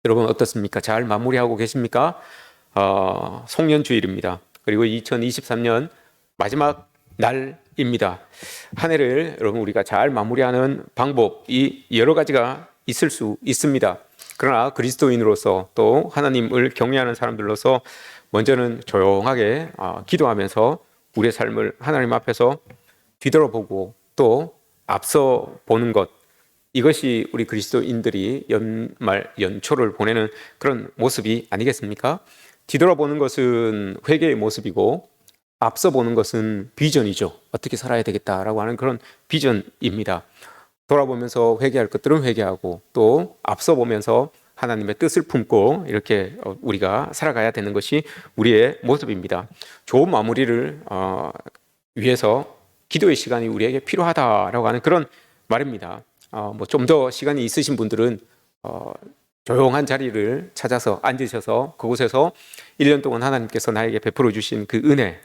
여러분 어떻습니까? 잘 마무리하고 계십니까? 송년주일입니다. 그리고 2023년 마지막 날입니다. 한 해를 여러분 우리가 잘 마무리하는 방법이 여러 가지가 있을 수 있습니다. 그러나 그리스도인으로서 또 하나님을 경외하는 사람들로서 먼저는 조용하게 기도하면서 우리의 삶을 하나님 앞에서 뒤돌아보고 또 앞서 보는 것, 이것이 우리 그리스도인들이 연말 연초를 보내는 그런 모습이 아니겠습니까? 뒤돌아보는 것은 회개의 모습이고 앞서 보는 것은 비전이죠. 어떻게 살아야 되겠다라고 하는 그런 비전입니다. 돌아보면서 회개할 것들은 회개하고 또 앞서 보면서 하나님의 뜻을 품고 이렇게 우리가 살아가야 되는 것이 우리의 모습입니다. 좋은 마무리를 위해서 기도의 시간이 우리에게 필요하다라고 하는 그런 말입니다. 좀 더 시간이 있으신 분들은 조용한 자리를 찾아서 앉으셔서 그곳에서 1년 동안 하나님께서 나에게 베풀어 주신 그 은혜,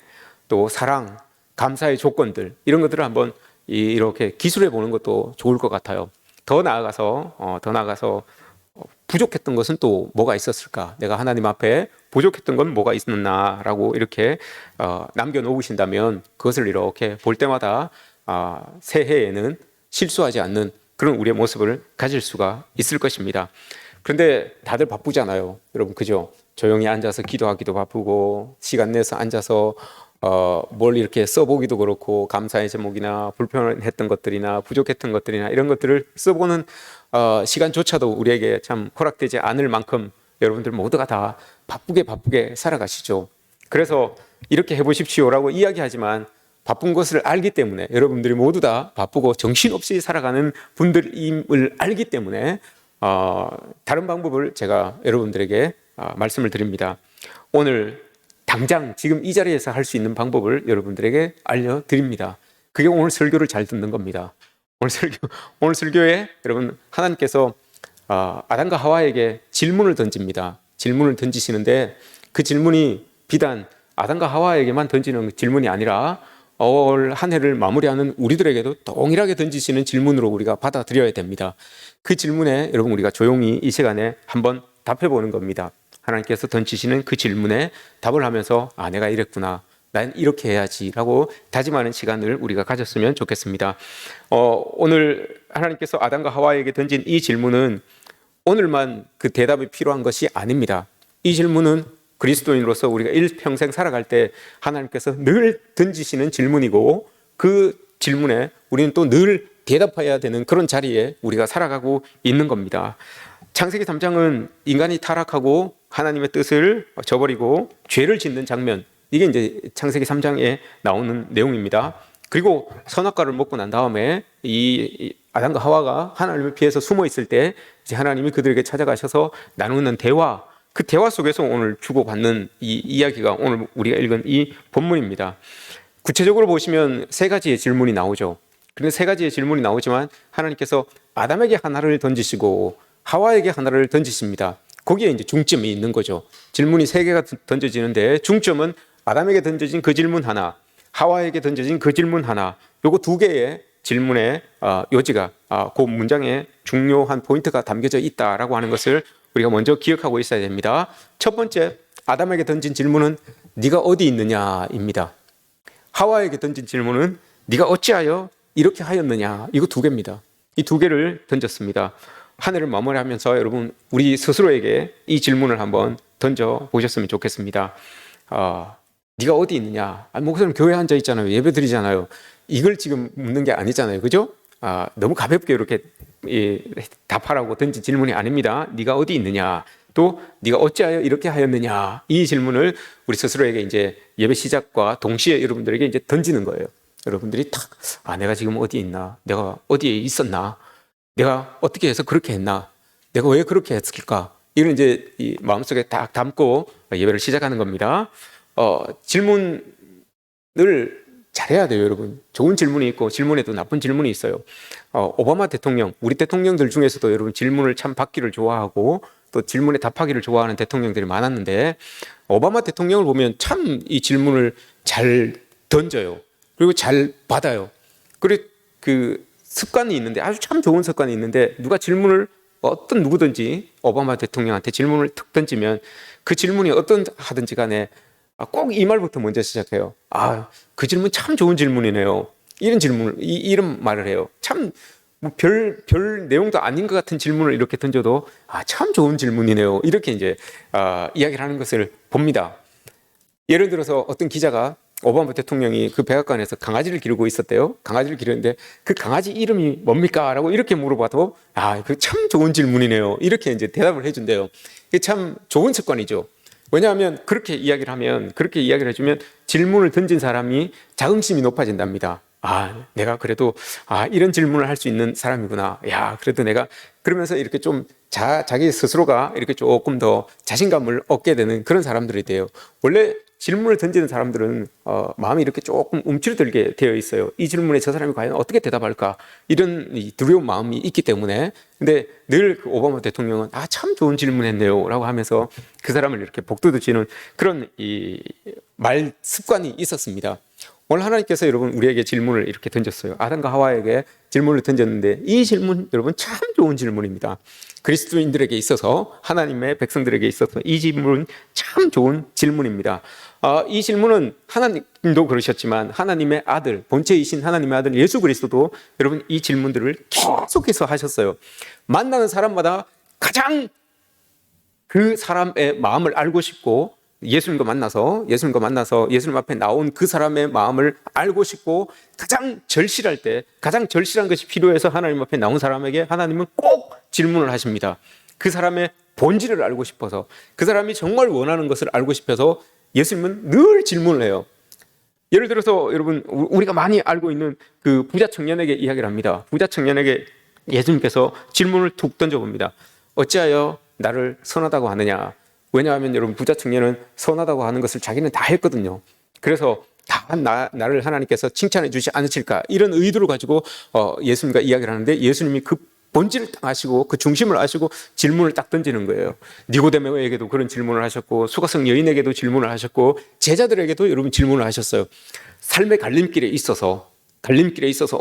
또 사랑, 감사의 조건들, 이런 것들을 한번 이렇게 기술해 보는 것도 좋을 것 같아요. 더 나아가서 부족했던 것은 또 뭐가 있었을까? 내가 하나님 앞에 부족했던 건 뭐가 있었나라고 이렇게 남겨놓으신다면 그것을 이렇게 볼 때마다 새해에는 실수하지 않는 그런 우리의 모습을 가질 수가 있을 것입니다. 그런데 다들 바쁘잖아요. 여러분, 그죠? 조용히 앉아서 기도하기도 바쁘고 시간 내서 앉아서 뭘 이렇게 써보기도 그렇고 감사의 제목이나 불편했던 것들이나 부족했던 것들이나 이런 것들을 써보는 시간조차도 우리에게 참 허락되지 않을 만큼 여러분들 모두가 다 바쁘게 살아가시죠. 그래서 이렇게 해보십시오라고 이야기하지만 바쁜 것을 알기 때문에 여러분들이 모두 다 바쁘고 정신없이 살아가는 분들임을 알기 때문에 다른 방법을 제가 여러분들에게 말씀을 드립니다. 오늘 당장 지금 이 자리에서 할 수 있는 방법을 여러분들에게 알려드립니다. 그게 오늘 설교를 잘 듣는 겁니다. 오늘 설교에 여러분 하나님께서 아담과 하와에게 질문을 던집니다. 질문을 던지시는데 그 질문이 비단 아담과 하와에게만 던지는 질문이 아니라 올 한 해를 마무리하는 우리들에게도 동일하게 던지시는 질문으로 우리가 받아들여야 됩니다. 그 질문에 여러분 우리가 조용히 이 시간에 한번 답해보는 겁니다. 하나님께서 던지시는 그 질문에 답을 하면서 내가 이랬구나, 난 이렇게 해야지 라고 다짐하는 시간을 우리가 가졌으면 좋겠습니다. 오늘 하나님께서 아담과 하와에게 던진 이 질문은 오늘만 그 대답이 필요한 것이 아닙니다. 이 질문은 그리스도인으로서 우리가 일평생 살아갈 때 하나님께서 늘 던지시는 질문이고 그 질문에 우리는 또 늘 대답해야 되는 그런 자리에 우리가 살아가고 있는 겁니다. 창세기 3장은 인간이 타락하고 하나님의 뜻을 저버리고 죄를 짓는 장면, 이게 이제 창세기 3장에 나오는 내용입니다. 그리고 선악과를 먹고 난 다음에 이 아담과 하와가 하나님을 피해서 숨어 있을 때 이제 하나님이 그들에게 찾아가셔서 나누는 대화, 그 대화 속에서 오늘 주고받는 이 이야기가 오늘 우리가 읽은 이 본문입니다. 구체적으로 보시면 세 가지의 질문이 나오죠. 그런데 세 가지의 질문이 나오지만 하나님께서 아담에게 하나를 던지시고 하와에게 하나를 던지십니다. 거기에 이제 중점이 있는 거죠. 질문이 세 개가 던져지는데 중점은 아담에게 던져진 그 질문 하나, 하와에게 던져진 그 질문 하나, 요거 두 개의 질문의 요지가 그 문장에 중요한 포인트가 담겨져 있다라고 하는 것을 우리가 먼저 기억하고 있어야 됩니다. 첫 번째, 아담에게 던진 질문은 네가 어디 있느냐입니다. 하와에게 던진 질문은 네가 어찌하여 이렇게 하였느냐, 이거 두 개입니다. 이 두 개를 던졌습니다. 한 해를 마무리하면서 여러분 우리 스스로에게 이 질문을 한번 던져보셨으면 좋겠습니다. 네가 어디 있느냐? 목사님 교회에 앉아 있잖아요. 예배 드리잖아요. 이걸 지금 묻는 게 아니잖아요. 그죠? 너무 가볍게 이렇게 답하라고 던진 질문이 아닙니다. 네가 어디 있느냐? 또 네가 어찌하여 이렇게 하였느냐? 이 질문을 우리 스스로에게 이제 예배 시작과 동시에 여러분들에게 이제 던지는 거예요. 여러분들이 탁, 내가 지금 어디 있나? 내가 어디에 있었나? 내가 어떻게 해서 그렇게 했나? 내가 왜 그렇게 했을까? 이걸 이제 이 마음속에 딱 담고 예배를 시작하는 겁니다. 질문을 잘해야 돼요, 여러분. 좋은 질문이 있고 질문에도 나쁜 질문이 있어요. 오바마 대통령, 우리 대통령들 중에서도 여러분 질문을 참 받기를 좋아하고 또 질문에 답하기를 좋아하는 대통령들이 많았는데 오바마 대통령을 보면 참 이 질문을 잘 던져요. 그리고 잘 받아요. 그리고 그 습관이 있는데 아주 참 좋은 습관이 있는데 누가 질문을 어떤 누구든지 오바마 대통령한테 질문을 툭 던지면 그 질문이 어떤 하든지 간에 꼭 이 말부터 먼저 시작해요. 그 질문 참 좋은 질문이네요. 이런 말을 해요. 참, 별 내용도 아닌 것 같은 질문을 이렇게 던져도, 참 좋은 질문이네요. 이렇게 이제, 이야기를 하는 것을 봅니다. 예를 들어서 어떤 기자가 오바마 대통령이 그 백악관에서 강아지를 기르고 있었대요. 강아지를 기르는데 그 강아지 이름이 뭡니까? 라고 이렇게 물어봐도, 그 참 좋은 질문이네요. 이렇게 이제 대답을 해준대요. 이게 참 좋은 습관이죠. 왜냐하면 그렇게 이야기를 해주면 질문을 던진 사람이 자긍심이 높아진답니다. 내가 그래도 이런 질문을 할 수 있는 사람이구나. 그래도 내가 그러면서 이렇게 좀 자기 스스로가 이렇게 조금 더 자신감을 얻게 되는 그런 사람들이 돼요. 원래 질문을 던지는 사람들은 마음이 이렇게 조금 움츠러들게 되어 있어요. 이 질문에 저 사람이 과연 어떻게 대답할까, 이런 두려운 마음이 있기 때문에. 근데 늘 그 오바마 대통령은 참 좋은 질문했네요 라고 하면서 그 사람을 이렇게 복돋우시는 그런 이 말 습관이 있었습니다. 오늘 하나님께서 여러분 우리에게 질문을 이렇게 던졌어요. 아담과 하와에게 질문을 던졌는데 이 질문 여러분 참 좋은 질문입니다. 그리스도인들에게 있어서, 하나님의 백성들에게 있어서 이 질문은 참 좋은 질문입니다. 이 질문은 하나님도 그러셨지만 하나님의 아들, 본체이신 하나님의 아들 예수 그리스도도 여러분 이 질문들을 계속해서 하셨어요. 만나는 사람마다 가장 그 사람의 마음을 알고 싶고, 예수님과 만나서 예수님 앞에 나온 그 사람의 마음을 알고 싶고, 가장 절실할 때, 가장 절실한 것이 필요해서 하나님 앞에 나온 사람에게 하나님은 꼭 질문을 하십니다. 그 사람의 본질을 알고 싶어서, 그 사람이 정말 원하는 것을 알고 싶어서 예수님은 늘 질문을 해요. 예를 들어서 여러분 우리가 많이 알고 있는 그 부자 청년에게 이야기를 합니다. 부자 청년에게 예수님께서 질문을 툭 던져봅니다. 어찌하여 나를 선하다고 하느냐? 왜냐하면 여러분 부자 청년은 선하다고 하는 것을 자기는 다 했거든요. 그래서 다 나를 하나님께서 칭찬해 주지 않으실까, 이런 의도를 가지고 예수님과 이야기를 하는데 예수님이 그 본질을 딱 아시고 그 중심을 아시고 질문을 딱 던지는 거예요. 니고데모에게도 그런 질문을 하셨고, 수가성 여인에게도 질문을 하셨고, 제자들에게도 여러분 질문을 하셨어요. 삶의 갈림길에 있어서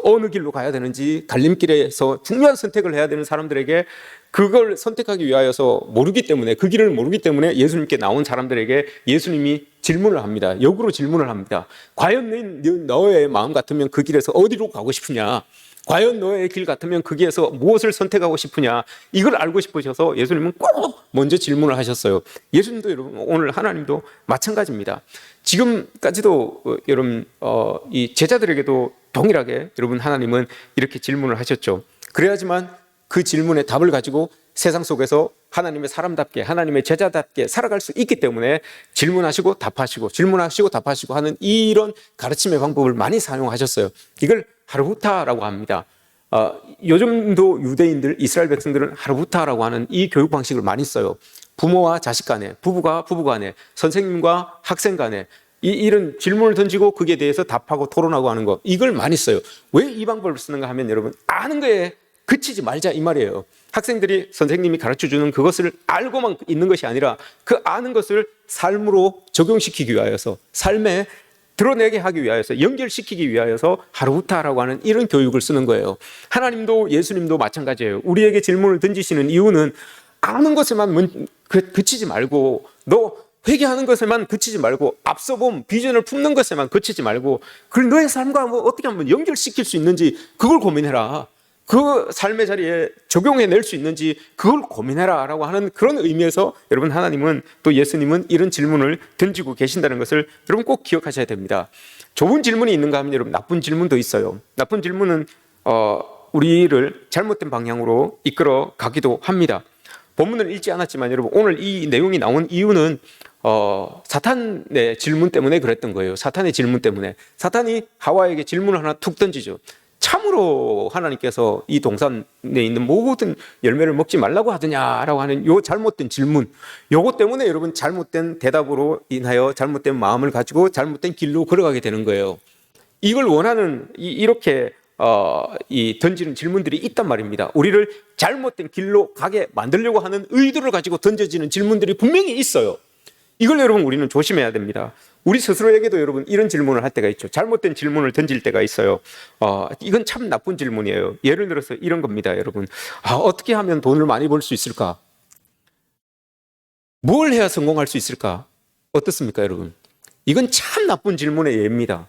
어느 길로 가야 되는지, 갈림길에서 중요한 선택을 해야 되는 사람들에게 그걸 선택하기 위하여서 그 길을 모르기 때문에 예수님께 나온 사람들에게 예수님이 질문을 합니다. 역으로 질문을 합니다. 과연 너의 마음 같으면 그 길에서 어디로 가고 싶으냐? 과연 너의 길 같으면 그 길에서 무엇을 선택하고 싶으냐? 이걸 알고 싶으셔서 예수님은 꼭 먼저 질문을 하셨어요. 예수님도 여러분, 오늘 하나님도 마찬가지입니다. 지금까지도 여러분 이 제자들에게도 동일하게 여러분 하나님은 이렇게 질문을 하셨죠. 그래야지만 그 질문의 답을 가지고 세상 속에서 하나님의 사람답게, 하나님의 제자답게 살아갈 수 있기 때문에 질문하시고 답하시고 하는 이런 가르침의 방법을 많이 사용하셨어요. 이걸 하르후타라고 합니다. 요즘도 유대인들, 이스라엘 백성들은 하르후타라고 하는 이 교육 방식을 많이 써요. 부모와 자식 간에, 부부가 부부 간에, 선생님과 학생 간에 이런 질문을 던지고 거기에 대해서 답하고 토론하고 하는 거, 이걸 많이 써요. 왜 이 방법을 쓰는가 하면 여러분, 아는 거에 그치지 말자 이 말이에요. 학생들이 선생님이 가르쳐주는 그것을 알고만 있는 것이 아니라 그 아는 것을 삶으로 적용시키기 위하여서, 삶에 드러내게 하기 위하여서, 연결시키기 위하여서 하르후타라고 하는 이런 교육을 쓰는 거예요. 하나님도 예수님도 마찬가지예요. 우리에게 질문을 던지시는 이유는 아는 것에만 그치지 말고, 너 회개하는 것에만 그치지 말고, 앞서 본 비전을 품는 것에만 그치지 말고, 그걸 너의 삶과 어떻게 한번 연결시킬 수 있는지 그걸 고민해라. 그 삶의 자리에 적용해낼 수 있는지 그걸 고민해라 라고 하는 그런 의미에서 여러분 하나님은, 또 예수님은 이런 질문을 던지고 계신다는 것을 여러분 꼭 기억하셔야 됩니다. 좋은 질문이 있는가 하면 여러분 나쁜 질문도 있어요. 나쁜 질문은 우리를 잘못된 방향으로 이끌어 가기도 합니다. 본문을 읽지 않았지만 여러분 오늘 이 내용이 나온 이유는 사탄의 질문 때문에 그랬던 거예요. 사탄의 질문 때문에. 사탄이 하와에게 질문을 하나 툭 던지죠. 참으로 하나님께서 이 동산에 있는 모든 열매를 먹지 말라고 하더냐라고 하는 요 잘못된 질문, 요것 때문에 여러분 잘못된 대답으로 인하여 잘못된 마음을 가지고 잘못된 길로 걸어가게 되는 거예요. 이걸 원하는 이렇게 던지는 질문들이 있단 말입니다. 우리를 잘못된 길로 가게 만들려고 하는 의도를 가지고 던져지는 질문들이 분명히 있어요. 이걸 여러분 우리는 조심해야 됩니다. 우리 스스로에게도 여러분 이런 질문을 할 때가 있죠. 잘못된 질문을 던질 때가 있어요. 이건 참 나쁜 질문이에요. 예를 들어서 이런 겁니다, 여러분. 어떻게 하면 돈을 많이 벌 수 있을까? 뭘 해야 성공할 수 있을까? 어떻습니까, 여러분? 이건 참 나쁜 질문의 예입니다.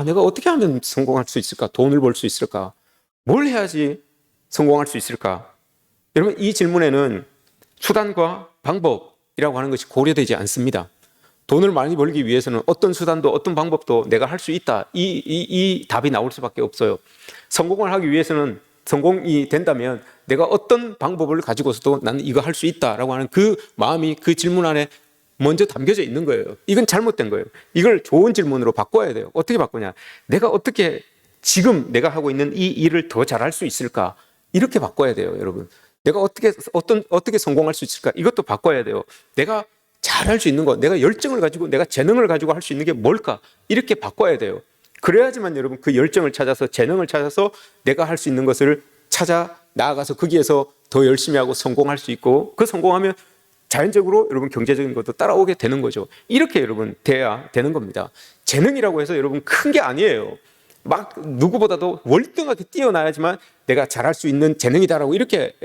내가 어떻게 하면 성공할 수 있을까? 돈을 벌 수 있을까? 뭘 해야지 성공할 수 있을까? 여러분, 이 질문에는 수단과 방법이라고 하는 것이 고려되지 않습니다. 돈을 많이 벌기 위해서는 어떤 수단도 어떤 방법도 내가 할 수 있다. 이 답이 나올 수밖에 없어요. 성공을 하기 위해서는 성공이 된다면 내가 어떤 방법을 가지고서도 나는 이거 할 수 있다라고 하는 그 마음이 그 질문 안에 먼저 담겨져 있는 거예요. 이건 잘못된 거예요. 이걸 좋은 질문으로 바꿔야 돼요. 어떻게 바꾸냐? 내가 어떻게 지금 내가 하고 있는 이 일을 더 잘할 수 있을까? 이렇게 바꿔야 돼요, 여러분. 내가 어떻게 성공할 수 있을까? 이것도 바꿔야 돼요. 내가 잘할 수 있는 거, 내가 열정을 가지고, 내가 재능을 가지고 할 수 있는 게 뭘까? 이렇게 바꿔야 돼요. 그래야지만 여러분 그 열정을 찾아서, 재능을 찾아서 내가 할 수 있는 것을 찾아 나아가서 거기에서 더 열심히 하고 성공할 수 있고, 그 성공하면 자연적으로 여러분 경제적인 것도 따라오게 되는 거죠. 이렇게 여러분 돼야 되는 겁니다. 재능이라고 해서 여러분 큰 게 아니에요. 막 누구보다도 월등하게 뛰어나야지만 내가 잘할 수 있는 재능이다라고 이렇게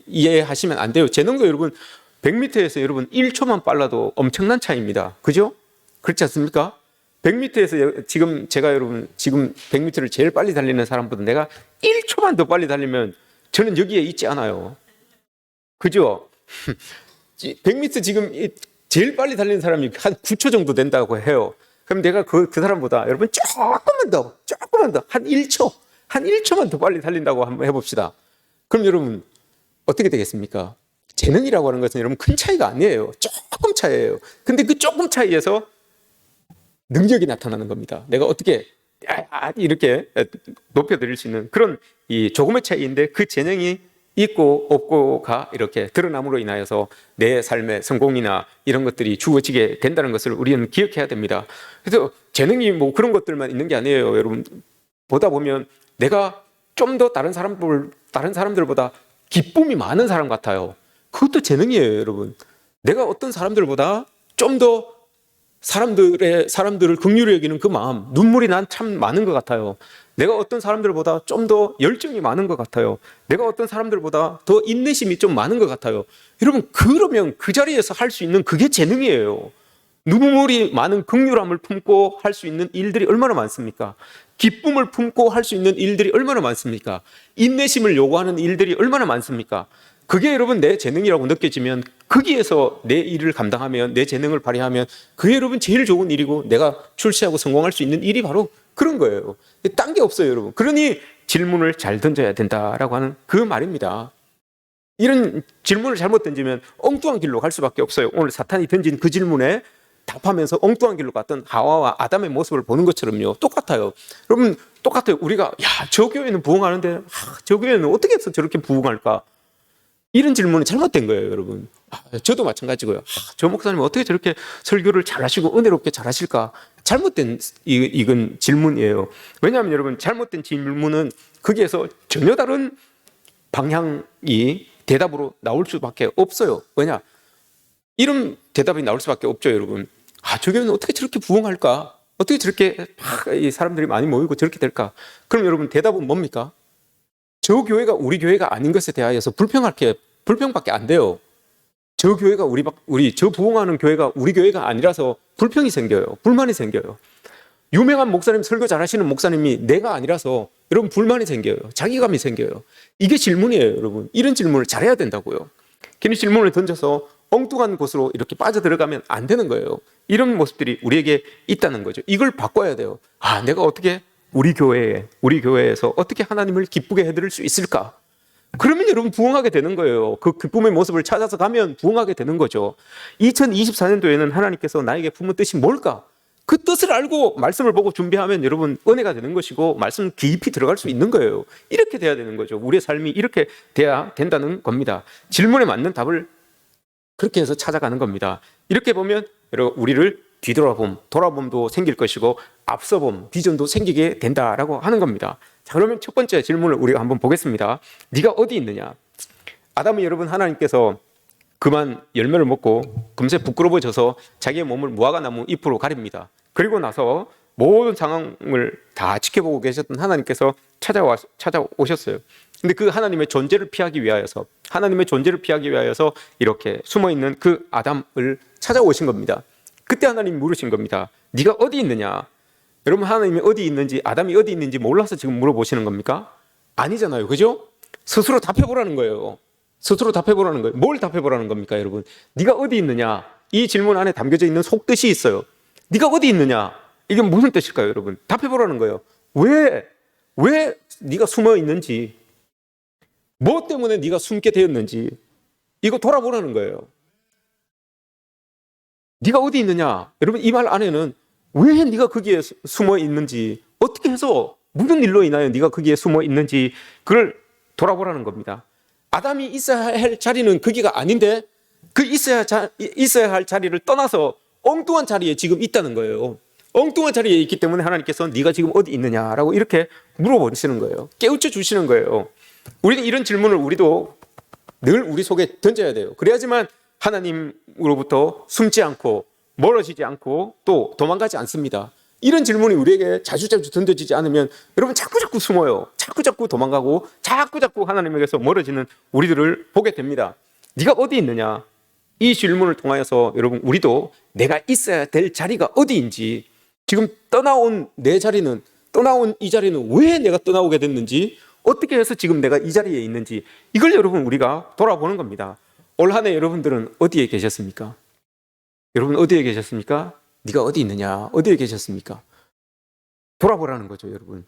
이해하시면 안 돼요. 재능도 여러분 100m에서 여러분 1초만 빨라도 엄청난 차이입니다. 그죠? 그렇지 않습니까? 100m에서 지금 제가 여러분 지금 100m를 제일 빨리 달리는 사람보다 내가 1초만 더 빨리 달리면 저는 여기에 있지 않아요. 그죠? 100m 지금 제일 빨리 달리는 사람이 한 9초 정도 된다고 해요. 그럼 내가 그 사람보다 여러분 조금만 더 한 1초만 더 빨리 달린다고 한번 해봅시다. 그럼 여러분 어떻게 되겠습니까? 재능이라고 하는 것은 여러분 큰 차이가 아니에요. 조금 차이예요. 근데 그 조금 차이에서 능력이 나타나는 겁니다. 내가 어떻게 이렇게 높여드릴 수 있는 그런 이 조금의 차이인데 그 재능이 있고 없고가 이렇게 드러남으로 인하여서 내 삶의 성공이나 이런 것들이 주어지게 된다는 것을 우리는 기억해야 됩니다. 그래서 재능이 뭐 그런 것들만 있는 게 아니에요. 여러분 보다 보면 내가 좀 더 다른 사람들보다 기쁨이 많은 사람 같아요. 그것도 재능이에요, 여러분. 내가 어떤 사람들보다 좀 더 사람들을 긍휼히 여기는 그 마음, 눈물이 난 참 많은 것 같아요. 내가 어떤 사람들보다 좀 더 열정이 많은 것 같아요. 내가 어떤 사람들보다 더 인내심이 좀 많은 것 같아요. 여러분, 그러면 그 자리에서 할 수 있는 그게 재능이에요. 눈물이 많은 긍휼함을 품고 할 수 있는 일들이 얼마나 많습니까? 기쁨을 품고 할 수 있는 일들이 얼마나 많습니까? 인내심을 요구하는 일들이 얼마나 많습니까? 그게 여러분 내 재능이라고 느껴지면 거기에서 내 일을 감당하면 내 재능을 발휘하면 그게 여러분 제일 좋은 일이고 내가 출세하고 성공할 수 있는 일이 바로 그런 거예요. 딴 게 없어요, 여러분. 그러니 질문을 잘 던져야 된다라고 하는 그 말입니다. 이런 질문을 잘못 던지면 엉뚱한 길로 갈 수밖에 없어요. 오늘 사탄이 던진 그 질문에 답하면서 엉뚱한 길로 갔던 하와와 아담의 모습을 보는 것처럼요. 똑같아요. 여러분 똑같아요. 우리가 저 교회는 부흥하는데 저 교회는 어떻게 해서 저렇게 부흥할까? 이런 질문은 잘못된 거예요, 여러분. 저도 마찬가지고요. 저 목사님 어떻게 저렇게 설교를 잘하시고 은혜롭게 잘하실까? 잘못된 이건 질문이에요. 왜냐하면 여러분 잘못된 질문은 거기에서 전혀 다른 방향이 대답으로 나올 수밖에 없어요. 왜냐? 이런 대답이 나올 수밖에 없죠, 여러분. 저 교회는 어떻게 저렇게 부흥할까? 어떻게 저렇게 이 사람들이 많이 모이고 저렇게 될까? 그럼 여러분 대답은 뭡니까? 저 교회가 우리 교회가 아닌 것에 대하여서 불평밖에 안 돼요. 저 교회가 저 부흥하는 교회가 우리 교회가 아니라서 불평이 생겨요. 불만이 생겨요. 유명한 목사님, 설교 잘하시는 목사님이 내가 아니라서 여러분 불만이 생겨요. 자기감이 생겨요. 이게 질문이에요, 여러분. 이런 질문을 잘해야 된다고요. 괜히 질문을 던져서 엉뚱한 곳으로 이렇게 빠져들어가면 안 되는 거예요. 이런 모습들이 우리에게 있다는 거죠. 이걸 바꿔야 돼요. 내가 어떻게 우리 교회에서 어떻게 하나님을 기쁘게 해드릴 수 있을까? 그러면 여러분 부흥하게 되는 거예요. 그 기쁨의 모습을 찾아서 가면 부흥하게 되는 거죠. 2024년도에는 하나님께서 나에게 품은 뜻이 뭘까? 그 뜻을 알고 말씀을 보고 준비하면 여러분 은혜가 되는 것이고 말씀 깊이 들어갈 수 있는 거예요. 이렇게 돼야 되는 거죠. 우리의 삶이 이렇게 돼야 된다는 겁니다. 질문에 맞는 답을 그렇게 해서 찾아가는 겁니다. 이렇게 보면 여러분 우리를 돌아봄도 생길 것이고 앞서봄, 비전도 생기게 된다라고 하는 겁니다. 자, 그러면 첫 번째 질문을 우리가 한번 보겠습니다. 네가 어디 있느냐? 아담이 여러분 하나님께서 그만 열매를 먹고 금세 부끄러워져서 자기의 몸을 무화과나무 잎으로 가립니다. 그리고 나서 모든 상황을 다 지켜보고 계셨던 하나님께서 찾아오셨어요. 근데 그 하나님의 존재를 피하기 위하여서 이렇게 숨어있는 그 아담을 찾아오신 겁니다. 그때 하나님이 물으신 겁니다. 네가 어디 있느냐? 여러분, 하나님이 어디 있는지, 아담이 어디 있는지 몰라서 지금 물어보시는 겁니까? 아니잖아요. 그죠? 스스로 답해보라는 거예요. 뭘 답해보라는 겁니까, 여러분? 네가 어디 있느냐? 이 질문 안에 담겨져 있는 속뜻이 있어요. 네가 어디 있느냐? 이게 무슨 뜻일까요, 여러분? 답해보라는 거예요. 왜 네가 숨어 있는지, 뭐 때문에 네가 숨게 되었는지, 이거 돌아보라는 거예요. 네가 어디 있느냐? 여러분, 이 말 안에는 왜 네가 거기에 숨어 있는지, 어떻게 해서 무슨 일로 인하여 네가 거기에 숨어 있는지 그걸 돌아보라는 겁니다. 아담이 있어야 할 자리는 거기가 아닌데 그 있어야 할 자리를 떠나서 엉뚱한 자리에 지금 있다는 거예요. 엉뚱한 자리에 있기 때문에 하나님께서 네가 지금 어디 있느냐라고 이렇게 물어보시는 거예요. 깨우쳐 주시는 거예요. 우리는 이런 질문을 우리도 늘 우리 속에 던져야 돼요. 그래야지만 하나님으로부터 숨지 않고 멀어지지 않고 또 도망가지 않습니다. 이런 질문이 우리에게 자주자주 던져지지 않으면 여러분 자꾸자꾸 숨어요. 자꾸자꾸 도망가고 자꾸자꾸 하나님에게서 멀어지는 우리들을 보게 됩니다. 네가 어디 있느냐? 이 질문을 통하여서 여러분 우리도 내가 있어야 될 자리가 어디인지, 지금 떠나온 내 자리는, 떠나온 이 자리는 왜 내가 떠나오게 됐는지, 어떻게 해서 지금 내가 이 자리에 있는지, 이걸 여러분 우리가 돌아보는 겁니다. 올 한 해 여러분들은 어디에 계셨습니까? 여러분 어디에 계셨습니까? 네가 어디 있느냐? 어디에 계셨습니까? 돌아보라는 거죠, 여러분.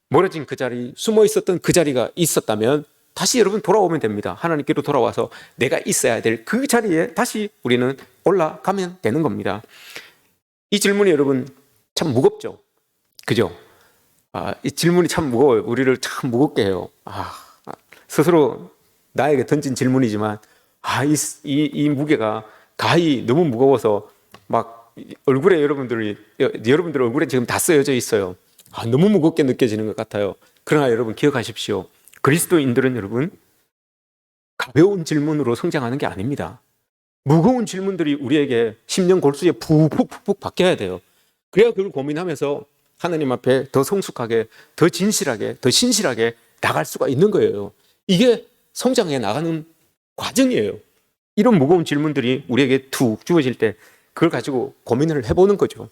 멀어진 그 자리, 숨어 있었던 그 자리가 있었다면 다시 여러분 돌아오면 됩니다. 하나님께로 돌아와서 내가 있어야 될 그 자리에 다시 우리는 올라가면 되는 겁니다. 이 질문이 여러분 참 무겁죠? 그죠? 이 질문이 참 무거워요. 우리를 참 무겁게 해요. 스스로 나에게 던진 질문이지만 이 무게가 가히 너무 무거워서 막 얼굴에 여러분들 얼굴에 지금 다 쓰여져 있어요. 너무 무겁게 느껴지는 것 같아요. 그러나 여러분 기억하십시오. 그리스도인들은 여러분 가벼운 질문으로 성장하는 게 아닙니다. 무거운 질문들이 우리에게 심령 골수에 푹푹푹 박혀야 돼요. 그래야 그걸 고민하면서 하나님 앞에 더 성숙하게, 더 진실하게, 더 신실하게 나갈 수가 있는 거예요. 이게 성장해 나가는 과정이에요. 이런 무거운 질문들이 우리에게 툭 주어질 때 그걸 가지고 고민을 해보는 거죠.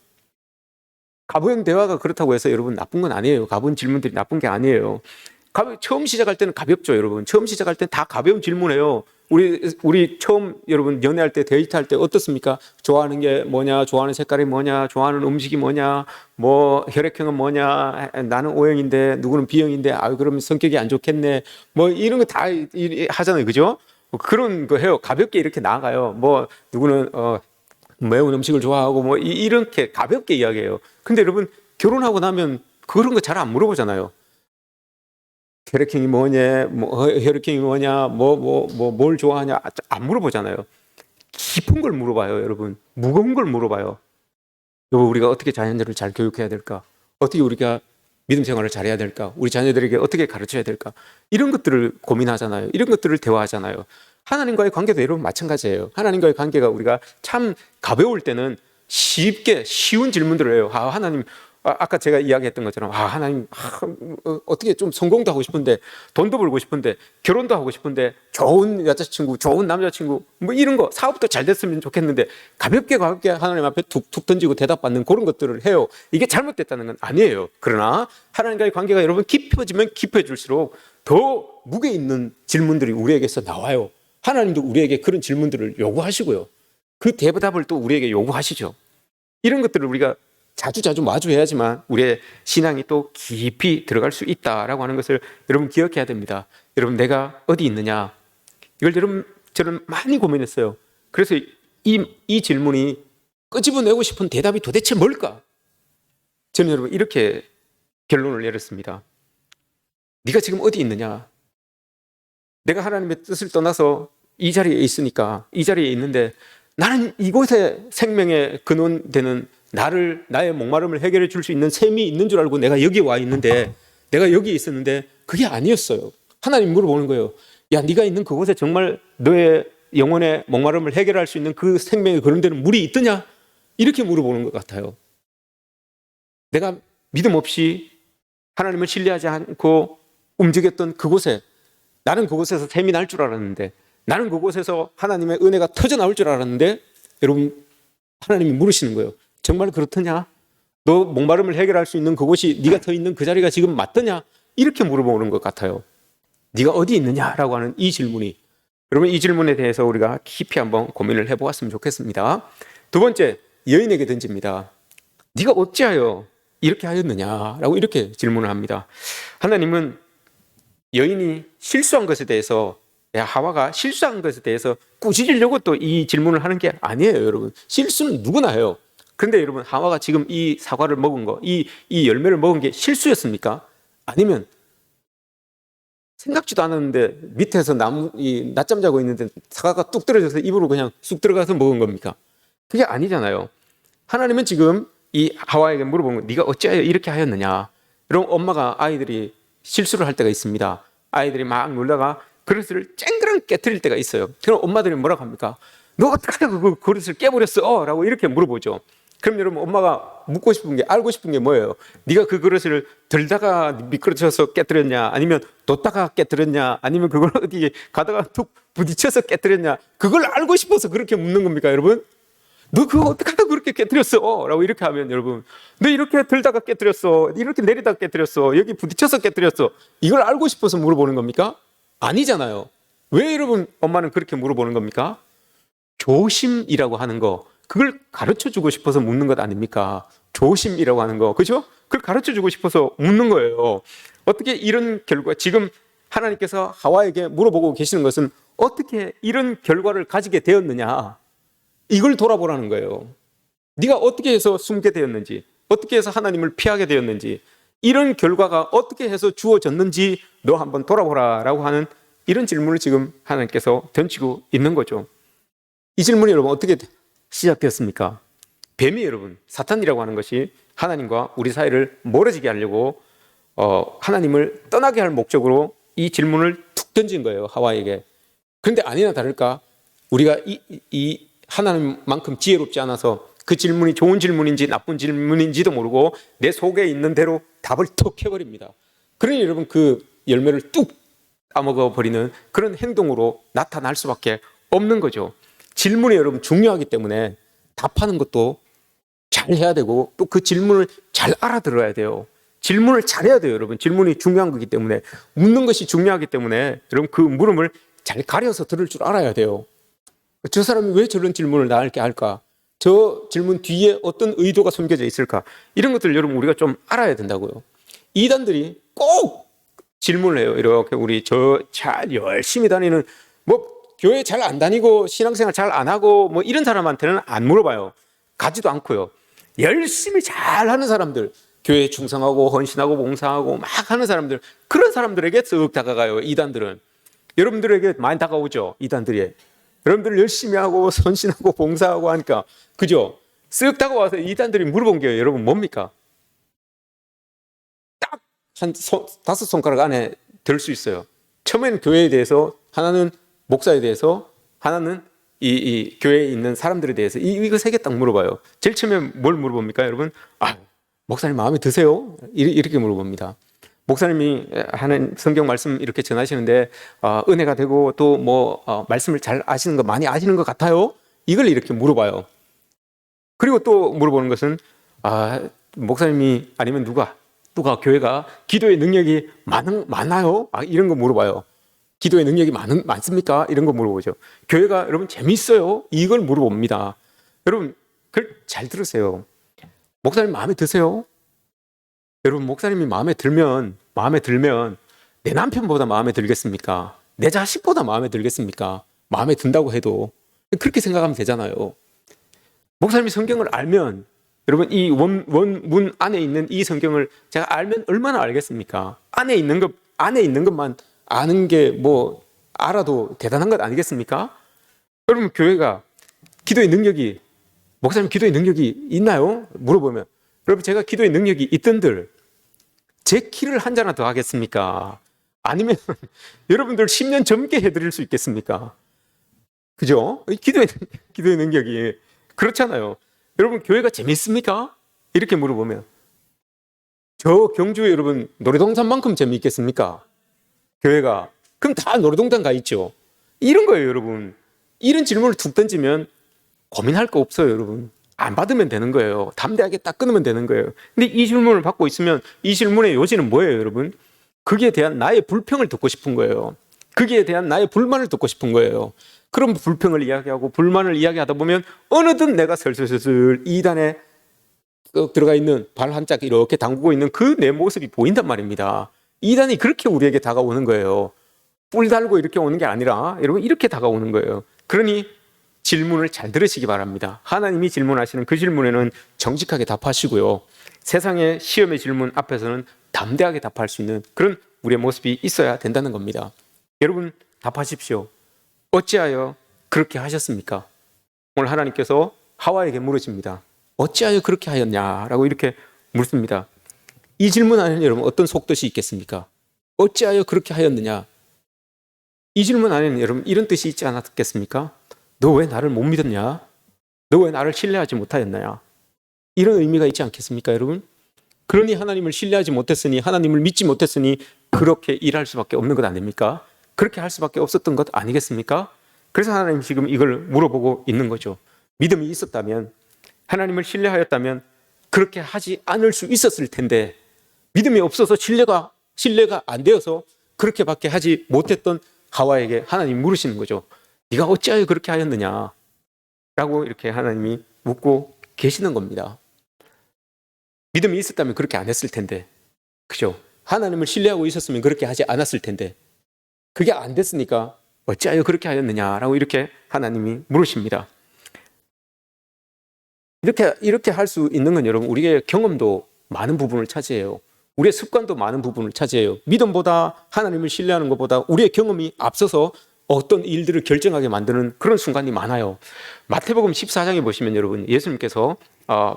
가부형 대화가 그렇다고 해서 여러분 나쁜 건 아니에요. 가부형 질문들이 나쁜 게 아니에요. 처음 시작할 때는 가볍죠, 여러분. 처음 시작할 때는 다 가벼운 질문이에요. 우리 처음 여러분 연애할 때, 데이트할 때 어떻습니까? 좋아하는 게 뭐냐? 좋아하는 색깔이 뭐냐? 좋아하는 음식이 뭐냐? 뭐 혈액형은 뭐냐? 나는 O형인데 누구는 B형인데 그러면 성격이 안 좋겠네. 뭐 이런 거 다 하잖아요, 그죠? 그런 거 해요. 가볍게 이렇게 나가요. 뭐 누구는 매운 음식을 좋아하고 뭐 이렇게 가볍게 이야기해요. 근데 여러분 결혼하고 나면 그런 거 잘 안 물어보잖아요. 혈액형이 뭐냐, 혈액형이 뭐냐, 뭘 좋아하냐, 안 물어보잖아요. 깊은 걸 물어봐요, 여러분. 무거운 걸 물어봐요. 여보, 우리가 어떻게 자녀들을 잘 교육해야 될까? 어떻게 우리가 믿음 생활을 잘해야 될까? 우리 자녀들에게 어떻게 가르쳐야 될까? 이런 것들을 고민하잖아요. 이런 것들을 대화하잖아요. 하나님과의 관계도 여러분 마찬가지예요. 하나님과의 관계가 우리가 참 가벼울 때는 쉬운 질문들을 해요. 하나님, 아까 제가 이야기했던 것처럼 하나님, 어떻게 좀 성공도 하고 싶은데, 돈도 벌고 싶은데, 결혼도 하고 싶은데, 좋은 여자친구, 좋은 남자친구, 뭐 이런 거, 사업도 잘 됐으면 좋겠는데 가볍게 하나님 앞에 툭툭 던지고 대답받는 그런 것들을 해요. 이게 잘못됐다는 건 아니에요. 그러나 하나님과의 관계가 여러분 깊어지면 깊어질수록 더 무게 있는 질문들이 우리에게서 나와요. 하나님도 우리에게 그런 질문들을 요구하시고요. 그 대답을 또 우리에게 요구하시죠. 이런 것들을 우리가 자주 마주해야지만 우리의 신앙이 또 깊이 들어갈 수 있다라고 하는 것을 여러분 기억해야 됩니다. 여러분 내가 어디 있느냐? 이걸 여러분 저는 많이 고민했어요. 그래서 이 질문이 끄집어내고 싶은 대답이 도대체 뭘까? 저는 여러분 이렇게 결론을 내렸습니다. 네가 지금 어디 있느냐? 내가 하나님의 뜻을 떠나서 이 자리에 있으니까, 이 자리에 있는데 나는 이곳에 생명의 근원되는 나의 목마름을 해결해 줄 수 있는 셈이 있는 줄 알고 내가 여기 와 있는데, 내가 여기 있었는데 그게 아니었어요. 하나님 물어보는 거예요. 야, 네가 있는 그곳에 정말 너의 영혼의 목마름을 해결할 수 있는 그 생명에 거름되는 물이 있더냐? 이렇게 물어보는 것 같아요. 내가 믿음 없이 하나님을 신뢰하지 않고 움직였던 그곳에, 나는 그곳에서 샘이 날 줄 알았는데, 나는 그곳에서 하나님의 은혜가 터져 나올 줄 알았는데, 여러분, 하나님이 물으시는 거예요. 정말 그렇더냐? 너 목마름을 해결할 수 있는 그곳이, 네가 서 있는 그 자리가 지금 맞더냐? 이렇게 물어보는 것 같아요. 네가 어디 있느냐라고 하는 이 질문이, 여러분, 이 질문에 대해서 우리가 깊이 한번 고민을 해보았으면 좋겠습니다. 두 번째, 여인에게 던집니다. 네가 어찌하여 이렇게 하였느냐라고 이렇게 질문을 합니다. 하나님은 여인이 실수한 것에 대해서, 하와가 실수한 것에 대해서 꾸짖으려고 또 이 질문을 하는 게 아니에요, 여러분. 실수는 누구나 해요. 그런데 여러분, 하와가 지금 이 사과를 먹은 거, 이 열매를 먹은 게 실수였습니까? 아니면 생각지도 않았는데 밑에서 낮잠 자고 있는데 사과가 뚝 떨어져서 입으로 그냥 쑥 들어가서 먹은 겁니까? 그게 아니잖아요. 하나님은 지금 이 하와에게 물어보는 거, 네가 어찌하여 이렇게 하였느냐? 이런 엄마가 아이들이 실수를 할 때가 있습니다. 아이들이 막 놀다가 그릇을 쨍그랑 깨트릴 때가 있어요. 그럼 엄마들이 뭐라고 합니까? 너 어떻게 그 그릇을 깨버렸어? 라고 이렇게 물어보죠. 그럼 여러분, 엄마가 묻고 싶은 게, 알고 싶은 게 뭐예요? 네가 그 그릇을 들다가 미끄러져서 깨뜨렸냐? 아니면 뒀다가 깨뜨렸냐? 아니면 그걸 어디 가다가 툭 부딪혀서 깨뜨렸냐? 그걸 알고 싶어서 그렇게 묻는 겁니까, 여러분? 너 그거 어떻게 하다 그렇게 깨뜨렸어? 라고 이렇게 하면, 여러분, 너 이렇게 들다가 깨뜨렸어, 이렇게 내리다가 깨뜨렸어, 여기 부딪혀서 깨뜨렸어, 이걸 알고 싶어서 물어보는 겁니까? 아니잖아요. 왜 여러분, 엄마는 그렇게 물어보는 겁니까? 조심이라고 하는 거, 그걸 가르쳐주고 싶어서 묻는 것 아닙니까? 조심이라고 하는 거, 그죠? 그걸 가르쳐주고 싶어서 묻는 거예요. 어떻게 이런 결과, 지금 하나님께서 하와에게 물어보고 계시는 것은 어떻게 이런 결과를 가지게 되었느냐, 이걸 돌아보라는 거예요. 네가 어떻게 해서 숨게 되었는지, 어떻게 해서 하나님을 피하게 되었는지, 이런 결과가 어떻게 해서 주어졌는지 너 한번 돌아보라 라고 하는 이런 질문을 지금 하나님께서 던지고 있는 거죠. 이 질문이 여러분 어떻게 시작되었습니까? 뱀이, 여러분, 사탄이라고 하는 것이 하나님과 우리 사이를 멀어지게 하려고 하나님을 떠나게 할 목적으로 이 질문을 툭 던진 거예요, 하와에게. 그런데 아니나 다를까, 우리가 이 하나님만큼 지혜롭지 않아서 그 질문이 좋은 질문인지 나쁜 질문인지도 모르고 내 속에 있는 대로 답을 툭 해버립니다. 그러니 여러분, 그 열매를 뚝 따먹어 버리는 그런 행동으로 나타날 수밖에 없는 거죠. 질문이 여러분 중요하기 때문에 답하는 것도 잘 해야 되고, 또 그 질문을 잘 알아들어야 돼요. 질문을 잘해야 돼요, 여러분. 질문이 중요한 거기 때문에, 묻는 것이 중요하기 때문에 여러분, 그 물음을 잘 가려서 들을 줄 알아야 돼요. 저 사람이 왜 저런 질문을 나에게 할까? 저 질문 뒤에 어떤 의도가 숨겨져 있을까? 이런 것들 여러분, 우리가 좀 알아야 된다고요. 이단들이 꼭 질문을 해요. 이렇게 우리 잘 열심히 다니는, 뭐 교회 잘 안 다니고 신앙생활 잘 안 하고 뭐 이런 사람한테는 안 물어봐요. 가지도 않고요. 열심히 잘하는 사람들, 교회에 충성하고 헌신하고 봉사하고 막 하는 사람들, 그런 사람들에게 쓱 다가가요, 이단들은. 여러분들에게 많이 다가오죠, 이단들이. 여러분들 열심히 하고 헌신하고 봉사하고 하니까, 그죠? 쓱 다가와서 이단들이 물어본 게 여러분 뭡니까? 딱 한 5손가락 안에 들 수 있어요. 처음에는 교회에 대해서, 하나는 목사에 대해서, 하나는 이 교회에 있는 사람들에 대해서 이거 세 개 딱 물어봐요. 제일 처음에 뭘 물어봅니까, 여러분? 목사님 마음에 드세요? 이렇게 물어봅니다. 목사님이 하는 성경 말씀 이렇게 전하시는데 은혜가 되고 또 말씀을 잘 아시는 거, 많이 아시는 것 같아요? 이걸 이렇게 물어봐요. 그리고 또 물어보는 것은 목사님이 아니면 누가 교회가 기도의 능력이 많아요? 이런 거 물어봐요. 기도의 능력이 많습니까? 이런 거 물어보죠. 교회가 여러분 재밌어요? 이걸 물어봅니다. 여러분, 그걸 잘 들으세요. 목사님 마음에 드세요? 여러분, 목사님이 마음에 들면 내 남편보다 마음에 들겠습니까? 내 자식보다 마음에 들겠습니까? 마음에 든다고 해도 그렇게 생각하면 되잖아요. 목사님이 성경을 알면, 여러분, 이 원문 안에 있는 이 성경을 제가 알면 얼마나 알겠습니까? 안에 있는 것만 아는 게 알아도 대단한 것 아니겠습니까? 여러분, 교회가 목사님 기도의 능력이 있나요? 물어보면, 여러분, 제가 기도의 능력이 있던들 제 키를 한 자나 더 하겠습니까? 아니면 여러분들 10년 젊게 해드릴 수 있겠습니까? 그죠? 기도의 능력이. 그렇잖아요. 여러분, 교회가 재밌습니까? 이렇게 물어보면. 저 경주에 여러분, 놀이동산만큼 재미있겠습니까? 교회가. 그럼 다 놀이동산 가 있죠. 이런 거예요, 여러분. 이런 질문을 툭 던지면 고민할 거 없어요, 여러분. 안 받으면 되는 거예요. 담대하게 딱 끊으면 되는 거예요. 근데 이 질문을 받고 있으면 이 질문의 요지는 뭐예요, 여러분? 거기에 대한 나의 불평을 듣고 싶은 거예요. 거기에 대한 나의 불만을 듣고 싶은 거예요. 그럼 불평을 이야기하고 불만을 이야기하다 보면 어느덧 내가 슬슬슬 이단에 들어가 있는 발 한 짝 이렇게 담그고 있는 그 내 모습이 보인단 말입니다. 이단이 그렇게 우리에게 다가오는 거예요. 뿔 달고 이렇게 오는 게 아니라 여러분 이렇게 다가오는 거예요. 그러니 질문을 잘 들으시기 바랍니다. 하나님이 질문하시는 그 질문에는 정직하게 답하시고요. 세상의 시험의 질문 앞에서는 담대하게 답할 수 있는 그런 우리의 모습이 있어야 된다는 겁니다. 여러분 답하십시오. 어찌하여 그렇게 하셨습니까? 오늘 하나님께서 하와에게 물으십니다. 어찌하여 그렇게 하였냐라고 이렇게 묻습니다. 이 질문 안에는 여러분 어떤 속뜻이 있겠습니까? 어찌하여 그렇게 하였느냐? 이 질문 안에는 여러분 이런 뜻이 있지 않았겠습니까? 너 왜 나를 못 믿었냐? 너 왜 나를 신뢰하지 못하였냐? 이런 의미가 있지 않겠습니까, 여러분? 그러니 하나님을 신뢰하지 못했으니, 하나님을 믿지 못했으니 그렇게 일할 수밖에 없는 것 아닙니까? 그렇게 할 수밖에 없었던 것 아니겠습니까? 그래서 하나님 지금 이걸 물어보고 있는 거죠. 믿음이 있었다면, 하나님을 신뢰하였다면 그렇게 하지 않을 수 있었을 텐데, 믿음이 없어서 신뢰가 안 되어서 그렇게밖에 하지 못했던 하와에게 하나님이 물으시는 거죠. 네가 어찌하여 그렇게 하였느냐? 라고 이렇게 하나님이 묻고 계시는 겁니다. 믿음이 있었다면 그렇게 안 했을 텐데, 그죠? 하나님을 신뢰하고 있었으면 그렇게 하지 않았을 텐데, 그게 안 됐으니까 어찌하여 그렇게 하였느냐라고 이렇게 하나님이 물으십니다. 이렇게 할 수 있는 건 여러분, 우리의 경험도 많은 부분을 차지해요. 우리의 습관도 많은 부분을 차지해요. 믿음보다 하나님을 신뢰하는 것보다 우리의 경험이 앞서서 어떤 일들을 결정하게 만드는 그런 순간이 많아요. 마태복음 14장에 보시면 여러분, 예수님께서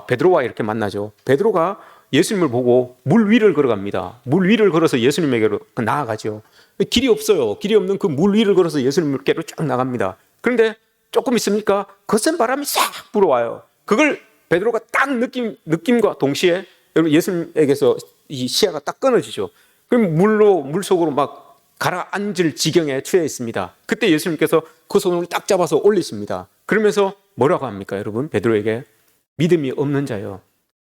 베드로와 이렇게 만나죠. 베드로가 예수님을 보고 물 위를 걸어갑니다. 물 위를 걸어서 예수님에게로 나아가죠. 길이 없어요. 길이 없는 그 물 위를 걸어서 예수님께로 쫙 나갑니다. 그런데 조금 있습니까? 거센 바람이 싹 불어와요. 그걸 베드로가 딱 느낌과 동시에 여러분 예수님에게서 이 시야가 딱 끊어지죠. 그럼 물 속으로 막 가라앉을 지경에 처해 있습니다. 그때 예수님께서 그 손을 딱 잡아서 올리십니다. 그러면서 뭐라고 합니까, 여러분? 베드로에게 믿음이 없는 자여,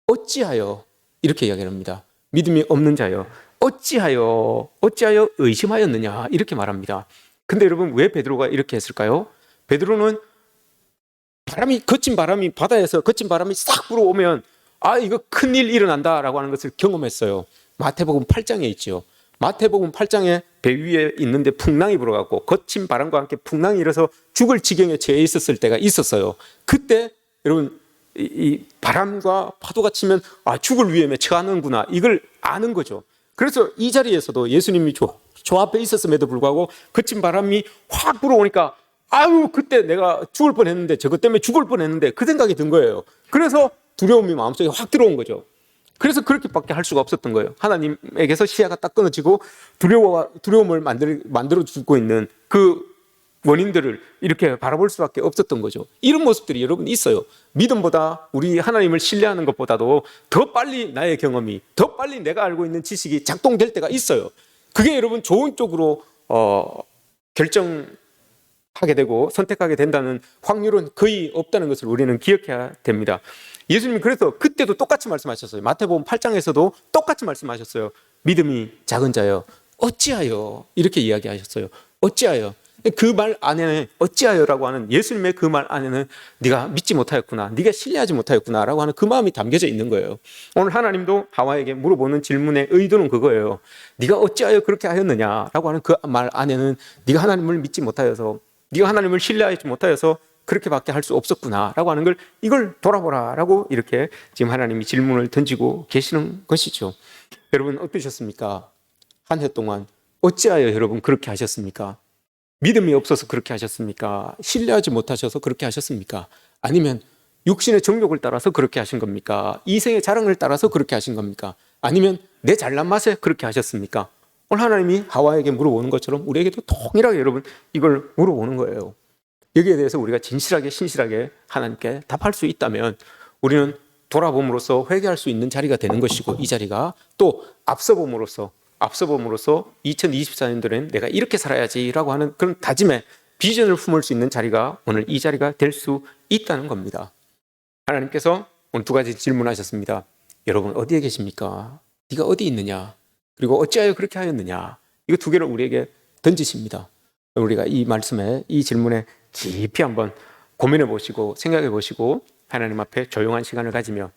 어찌하여 이렇게 이야기합니다. 믿음이 없는 자여, 어찌하여 의심하였느냐 이렇게 말합니다. 근데 여러분 왜 베드로가 이렇게 했을까요? 베드로는 거친 바람이 바다에서 거친 바람이 싹 불어오면 이거 큰일 일어난다라고 하는 것을 경험했어요. 마태복음 8장에 있죠. 마태복음 8장에 배 위에 있는데 풍랑이 불어갖고 거친 바람과 함께 풍랑이 일어서 죽을 지경에 처해 있었을 때가 있었어요. 그때 여러분 이 바람과 파도가 치면 죽을 위험에 처하는구나 이걸 아는 거죠. 그래서 이 자리에서도 예수님이 저 앞에 있었음에도 불구하고 거친 바람이 확 불어오니까 그때 내가 죽을 뻔했는데 저것 때문에 죽을 뻔했는데 그 생각이 든 거예요. 그래서 두려움이 마음속에 확 들어온 거죠. 그래서 그렇게밖에 할 수가 없었던 거예요. 하나님에게서 시야가 딱 끊어지고 두려움을 만들어 주고 있는 그 원인들을 이렇게 바라볼 수밖에 없었던 거죠. 이런 모습들이 여러분 있어요. 믿음보다 우리 하나님을 신뢰하는 것보다도 더 빨리 나의 경험이, 더 빨리 내가 알고 있는 지식이 작동될 때가 있어요. 그게 여러분 좋은 쪽으로 결정하게 되고 선택하게 된다는 확률은 거의 없다는 것을 우리는 기억해야 됩니다. 예수님이 그래서 그때도 똑같이 말씀하셨어요. 마태복음 8장에서도 똑같이 말씀하셨어요. 믿음이 작은 자여 어찌하여 이렇게 이야기하셨어요. 어찌하여. 그 말 안에는 어찌하여라고 하는 예수님의 그 말 안에는 네가 믿지 못하였구나, 네가 신뢰하지 못하였구나 라고 하는 그 마음이 담겨져 있는 거예요. 오늘 하나님도 하와에게 물어보는 질문의 의도는 그거예요. 네가 어찌하여 그렇게 하였느냐라고 하는 그 말 안에는 네가 하나님을 믿지 못하여서, 네가 하나님을 신뢰하지 못하여서 그렇게밖에 할 수 없었구나 라고 하는 걸, 이걸 돌아보라 라고 이렇게 지금 하나님이 질문을 던지고 계시는 것이죠. 여러분 어떠셨습니까? 한 해 동안 어찌하여 여러분 그렇게 하셨습니까? 믿음이 없어서 그렇게 하셨습니까? 신뢰하지 못하셔서 그렇게 하셨습니까? 아니면 육신의 정욕을 따라서 그렇게 하신 겁니까? 이생의 자랑을 따라서 그렇게 하신 겁니까? 아니면 내 잘난 맛에 그렇게 하셨습니까? 오늘 하나님이 하와에게 물어보는 것처럼 우리에게도 동일하게 여러분 이걸 물어보는 거예요. 여기에 대해서 우리가 진실하게 신실하게 하나님께 답할 수 있다면 우리는 돌아봄으로써 회개할 수 있는 자리가 되는 것이고, 이 자리가 또 앞서봄으로써 2024년도에는 내가 이렇게 살아야지라고 하는 그런 다짐의 비전을 품을 수 있는 자리가 오늘 이 자리가 될 수 있다는 겁니다. 하나님께서 오늘 두 가지 질문하셨습니다. 여러분 어디에 계십니까? 네가 어디 있느냐? 그리고 어찌하여 그렇게 하였느냐? 이거 두 개를 우리에게 던지십니다. 우리가 이 말씀에, 이 질문에 깊이 한번 고민해 보시고 생각해 보시고 하나님 앞에 조용한 시간을 가지며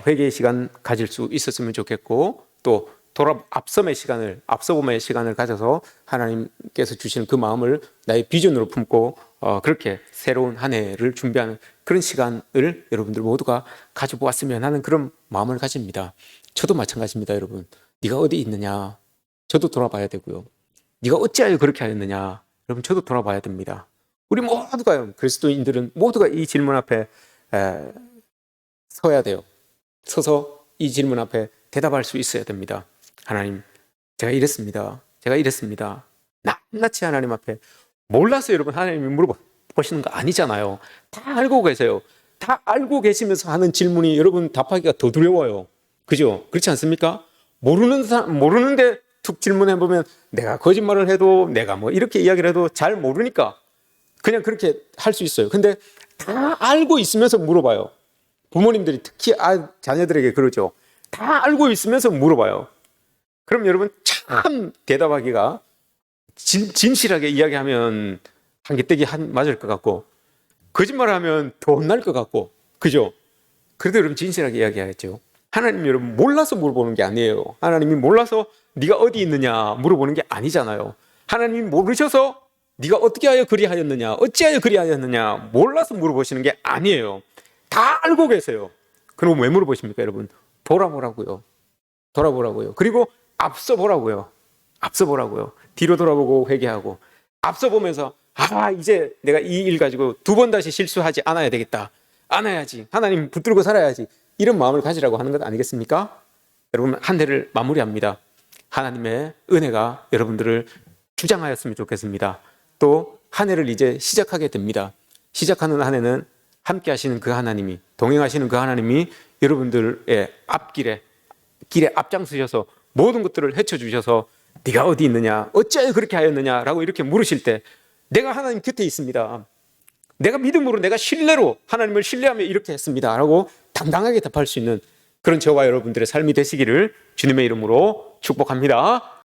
회개의 시간 가질 수 있었으면 좋겠고, 또 앞섬의 시간을 가져서 하나님께서 주시는 그 마음을 나의 비전으로 품고 그렇게 새로운 한 해를 준비하는 그런 시간을 여러분들 모두가 가져보았으면 하는 그런 마음을 가집니다. 저도 마찬가지입니다. 여러분, 네가 어디 있느냐? 저도 돌아봐야 되고요. 네가 어찌하여 그렇게 하였느냐? 여러분, 저도 돌아봐야 됩니다. 우리 모두가요, 그리스도인들은 모두가 이 질문 앞에 서야 돼요. 서서 이 질문 앞에 대답할 수 있어야 됩니다. 하나님, 제가 이랬습니다. 낱낱이 하나님 앞에 몰라서 여러분 하나님이 물어보시는 거 아니잖아요. 다 알고 계세요. 다 알고 계시면서 하는 질문이 여러분 답하기가 더 두려워요. 그죠? 그렇지 않습니까? 모르는데 툭 질문해 보면 내가 거짓말을 해도, 내가 뭐 이렇게 이야기를 해도 잘 모르니까 그냥 그렇게 할 수 있어요. 근데 다 알고 있으면서 물어봐요. 부모님들이 특히 자녀들에게 그러죠. 다 알고 있으면서 물어봐요. 그럼 여러분 참 대답하기가 진실하게 이야기하면 한기떼기 맞을 것 같고, 거짓말을 하면 더 혼날 것 같고, 그죠? 그래도 여러분 진실하게 이야기하겠죠. 하나님 여러분 몰라서 물어보는 게 아니에요. 하나님이 몰라서 네가 어디 있느냐 물어보는 게 아니잖아요. 하나님이 모르셔서 네가 어떻게 하여 그리하였느냐, 어찌하여 그리하였느냐 몰라서 물어보시는 게 아니에요. 다 알고 계세요. 그럼 왜 물어보십니까 여러분? 돌아보라고요. 그리고 앞서 보라고요. 뒤로 돌아보고 회개하고, 앞서 보면서 이제 내가 이 일 가지고 두 번 다시 실수하지 않아야 되겠다. 안아야지. 하나님 붙들고 살아야지. 이런 마음을 가지라고 하는 것 아니겠습니까? 여러분, 한 해를 마무리합니다. 하나님의 은혜가 여러분들을 주장하였으면 좋겠습니다. 또 한 해를 이제 시작하게 됩니다. 시작하는 한 해는 함께 하시는 그 하나님이, 동행하시는 그 하나님이 여러분들의 길에 앞장서셔서 모든 것들을 헤쳐주셔서 네가 어디 있느냐, 어찌하여 그렇게 하였느냐라고 이렇게 물으실 때 내가 하나님 곁에 있습니다. 내가 믿음으로, 내가 신뢰로 하나님을 신뢰하며 이렇게 했습니다 라고 당당하게 답할 수 있는 그런 저와 여러분들의 삶이 되시기를 주님의 이름으로 축복합니다.